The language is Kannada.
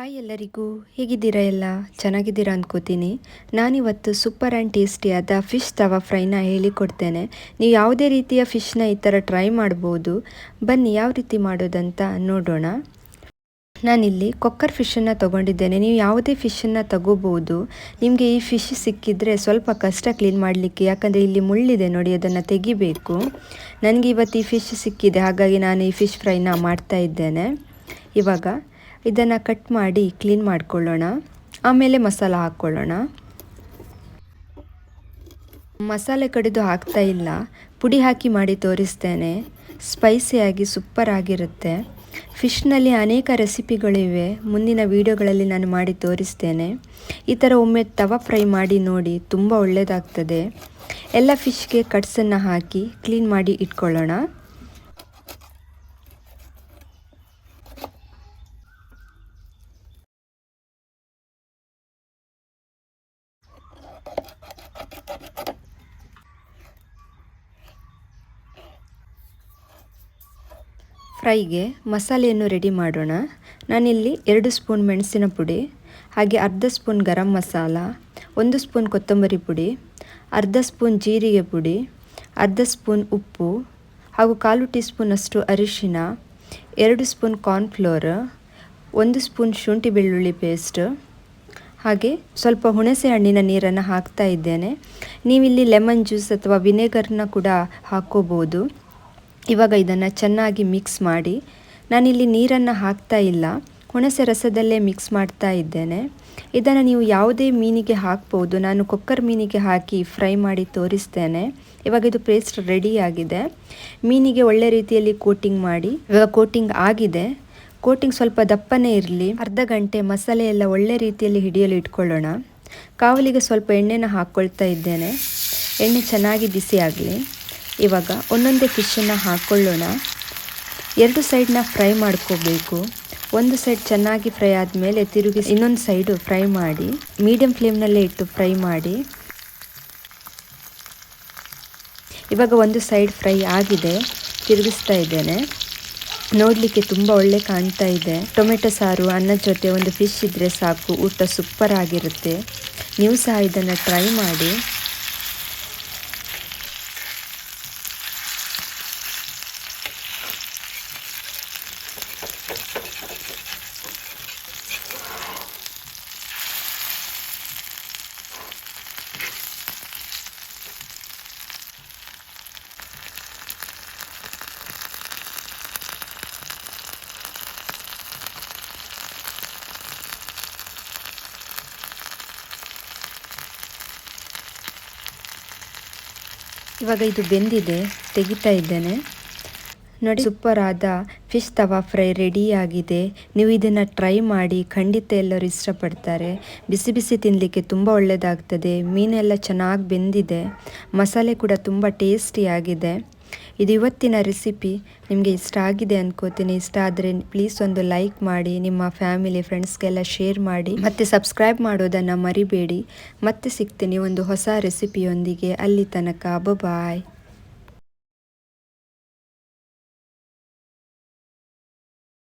ಹಾಯ್ ಎಲ್ಲರಿಗೂ, ಹೇಗಿದ್ದೀರಾ? ಎಲ್ಲ ಚೆನ್ನಾಗಿದ್ದೀರಾ ಅಂದ್ಕೋತೀನಿ. ನಾನಿವತ್ತು ಸೂಪರ್ ಆ್ಯಂಡ್ ಟೇಸ್ಟಿಯಾದ ಫಿಶ್ ತವಾ ಫ್ರೈನ ಹೇಳಿಕೊಡ್ತೇನೆ. ನೀವು ಯಾವುದೇ ರೀತಿಯ ಫಿಶ್ನ ಈ ಥರ ಟ್ರೈ ಮಾಡ್ಬೋದು. ಬನ್ನಿ ಯಾವ ರೀತಿ ಮಾಡೋದಂತ ನೋಡೋಣ. ನಾನಿಲ್ಲಿ ಕೊಕ್ಕರ್ ಫಿಶನ್ನು ತೊಗೊಂಡಿದ್ದೇನೆ. ನೀವು ಯಾವುದೇ ಫಿಶನ್ನು ತಗೋಬೋದು. ನಿಮಗೆ ಈ ಫಿಶ್ ಸಿಕ್ಕಿದರೆ ಸ್ವಲ್ಪ ಕಷ್ಟ ಕ್ಲೀನ್ ಮಾಡಲಿಕ್ಕೆ, ಯಾಕಂದರೆ ಇಲ್ಲಿ ಮುಳ್ಳಿದೆ ನೋಡಿ, ಅದನ್ನು ತೆಗಿಬೇಕು. ನನಗೆ ಇವತ್ತು ಈ ಫಿಶ್ ಸಿಕ್ಕಿದೆ, ಹಾಗಾಗಿ ನಾನು ಈ ಫಿಶ್ ಫ್ರೈನ ಮಾಡ್ತಾ ಇದ್ದೇನೆ. ಇವಾಗ ಇದನ್ನು ಕಟ್ ಮಾಡಿ ಕ್ಲೀನ್ ಮಾಡ್ಕೊಳ್ಳೋಣ. ಆಮೇಲೆ ಮಸಾಲ ಹಾಕ್ಕೊಳ್ಳೋಣ. ಮಸಾಲೆ ಕಡಿದು ಹಾಕ್ತಾ ಇಲ್ಲ, ಪುಡಿ ಹಾಕಿ ಮಾಡಿ ತೋರಿಸ್ತೇನೆ. ಸ್ಪೈಸಿಯಾಗಿ ಸೂಪರ್ ಆಗಿರುತ್ತೆ. ಫಿಶ್ನಲ್ಲಿ ಅನೇಕ ರೆಸಿಪಿಗಳಿವೆ, ಮುಂದಿನ ವೀಡಿಯೋಗಳಲ್ಲಿ ನಾನು ಮಾಡಿ ತೋರಿಸ್ತೇನೆ. ಈ ಥರ ಒಮ್ಮೆ ತವಾ ಫ್ರೈ ಮಾಡಿ ನೋಡಿ, ತುಂಬ ಒಳ್ಳೆಯದಾಗ್ತದೆ. ಎಲ್ಲ ಫಿಶ್ಗೆ ಕಟ್ಸನ್ನು ಹಾಕಿ ಕ್ಲೀನ್ ಮಾಡಿ ಇಟ್ಕೊಳ್ಳೋಣ. ಫ್ರೈಗೆ ಮಸಾಲೆಯನ್ನು ರೆಡಿ ಮಾಡೋಣ. ನಾನಿಲ್ಲಿ 2 ಸ್ಪೂನ್ ಮೆಣಸಿನ ಪುಡಿ, ಹಾಗೆ ಅರ್ಧ ಸ್ಪೂನ್ ಗರಂ ಮಸಾಲ, 1 ಸ್ಪೂನ್ ಕೊತ್ತಂಬರಿ ಪುಡಿ, ಅರ್ಧ ಸ್ಪೂನ್ ಜೀರಿಗೆ ಪುಡಿ, ಅರ್ಧ ಸ್ಪೂನ್ ಉಪ್ಪು, ಹಾಗೂ 1/4 ಟೀ ಸ್ಪೂನಷ್ಟು ಅರಿಶಿನ, 2 ಸ್ಪೂನ್ ಕಾರ್ನ್ಫ್ಲೋರ್, 1 ಸ್ಪೂನ್ ಶುಂಠಿ ಬೆಳ್ಳುಳ್ಳಿ ಪೇಸ್ಟ್, ಹಾಗೆ ಸ್ವಲ್ಪ ಹುಣಸೆ ಹಣ್ಣಿನ ನೀರನ್ನು ಹಾಕ್ತಾ ಇದ್ದೇನೆ. ನೀವಿಲ್ಲಿ ಲೆಮನ್ ಜ್ಯೂಸ್ ಅಥವಾ ವಿನೆಗರ್ನ ಕೂಡ ಹಾಕ್ಕೋಬೋದು. ಇವಾಗ ಇದನ್ನು ಚೆನ್ನಾಗಿ ಮಿಕ್ಸ್ ಮಾಡಿ, ನಾನಿಲ್ಲಿ ನೀರನ್ನು ಹಾಕ್ತಾ ಇಲ್ಲ, ಹುಣಸೆ ರಸದಲ್ಲೇ ಮಿಕ್ಸ್ ಮಾಡ್ತಾ ಇದ್ದೇನೆ. ಇದನ್ನು ನೀವು ಯಾವುದೇ ಮೀನಿಗೆ ಹಾಕ್ಬೋದು. ನಾನು ಕೊಕ್ಕರ್ ಮೀನಿಗೆ ಹಾಕಿ ಫ್ರೈ ಮಾಡಿ ತೋರಿಸ್ತೇನೆ. ಇವಾಗ ಇದು ಪೇಸ್ಟ್ ರೆಡಿಯಾಗಿದೆ. ಮೀನಿಗೆ ಒಳ್ಳೆ ರೀತಿಯಲ್ಲಿ ಕೋಟಿಂಗ್ ಮಾಡಿ, ಇವಾಗ ಕೋಟಿಂಗ್ ಆಗಿದೆ. ಕೋಟಿಂಗ್ ಸ್ವಲ್ಪ ದಪ್ಪನೇ ಇರಲಿ. ಅರ್ಧ ಗಂಟೆ ಮಸಾಲೆ ಎಲ್ಲ ಒಳ್ಳೆ ರೀತಿಯಲ್ಲಿ ಹಿಡಿಯಲು ಇಟ್ಕೊಳ್ಳೋಣ. ಕಾವಲಿಗೆ ಸ್ವಲ್ಪ ಎಣ್ಣೆನ ಹಾಕ್ಕೊಳ್ತಾ ಇದ್ದೇನೆ. ಎಣ್ಣೆ ಚೆನ್ನಾಗಿ ಬಿಸಿ ಆಗಲಿ. ಇವಾಗ ಒಂದೊಂದೇ ಫಿಶನ್ನು ಹಾಕ್ಕೊಳ್ಳೋಣ. 2 ಸೈಡ್ನ ಫ್ರೈ ಮಾಡ್ಕೋಬೇಕು. ಒಂದು ಸೈಡ್ ಚೆನ್ನಾಗಿ ಫ್ರೈ ಆದಮೇಲೆ ತಿರುಗಿಸಿ ಇನ್ನೊಂದು ಸೈಡು ಫ್ರೈ ಮಾಡಿ, ಮೀಡಿಯಂ ಫ್ಲೇಮ್ನಲ್ಲೇ ಇಟ್ಟು ಫ್ರೈ ಮಾಡಿ. ಇವಾಗ ಒಂದು ಸೈಡ್ ಫ್ರೈ ಆಗಿದೆ, ತಿರುಗಿಸ್ತಾ ಇದ್ದೇನೆ. ನೋಡಲಿಕ್ಕೆ ತುಂಬ ಒಳ್ಳೆ ಕಾಣ್ತಾ ಇದೆ. ಟೊಮೆಟೊ ಸಾರು ಅನ್ನದ ಜೊತೆ ಒಂದು ಫಿಶ್ ಇದ್ದರೆ ಸಾಕು, ಊಟ ಸೂಪರ್ ಆಗಿರುತ್ತೆ. ನೀವು ಸಹ ಇದನ್ನು ಟ್ರೈ ಮಾಡಿ. ಇವಾಗ ಇದು ಬೆಂದಿದೆ, ತೆಗಿತಾ ಇದ್ದೇನೆ. ನೋಡಿ, ಸೂಪರ್ ಆದ ಫಿಶ್ ತವಾ ಫ್ರೈ ರೆಡಿಯಾಗಿದೆ. ನೀವು ಇದನ್ನು ಟ್ರೈ ಮಾಡಿ, ಖಂಡಿತ ಎಲ್ಲರೂ ಇಷ್ಟಪಡ್ತಾರೆ. ಬಿಸಿ ಬಿಸಿ ತಿನ್ನಲಿಕ್ಕೆ ತುಂಬ ಒಳ್ಳೆಯದಾಗ್ತದೆ. ಮೀನೆಲ್ಲ ಚೆನ್ನಾಗಿ ಬೆಂದಿದೆ, ಮಸಾಲೆ ಕೂಡ ತುಂಬ ಟೇಸ್ಟಿಯಾಗಿದೆ. ಇದು ಇವತ್ತಿನ ರೆಸಿಪಿ. ನಿಮಗೆ ಇಷ್ಟ ಆಗಿದೆ ಅಂದ್ಕೋತೀನಿ. ಇಷ್ಟ ಆದರೆ ಪ್ಲೀಸ್ ಒಂದು ಲೈಕ್ ಮಾಡಿ, ನಿಮ್ಮ ಫ್ಯಾಮಿಲಿ ಫ್ರೆಂಡ್ಸ್ಗೆಲ್ಲ ಶೇರ್ ಮಾಡಿ, ಮತ್ತು ಸಬ್ಸ್ಕ್ರೈಬ್ ಮಾಡೋದನ್ನು ಮರಿಬೇಡಿ. ಮತ್ತೆ ಸಿಗ್ತೀನಿ ಒಂದು ಹೊಸ ರೆಸಿಪಿಯೊಂದಿಗೆ. ಅಲ್ಲಿ ತನಕ ಬಾಯ್.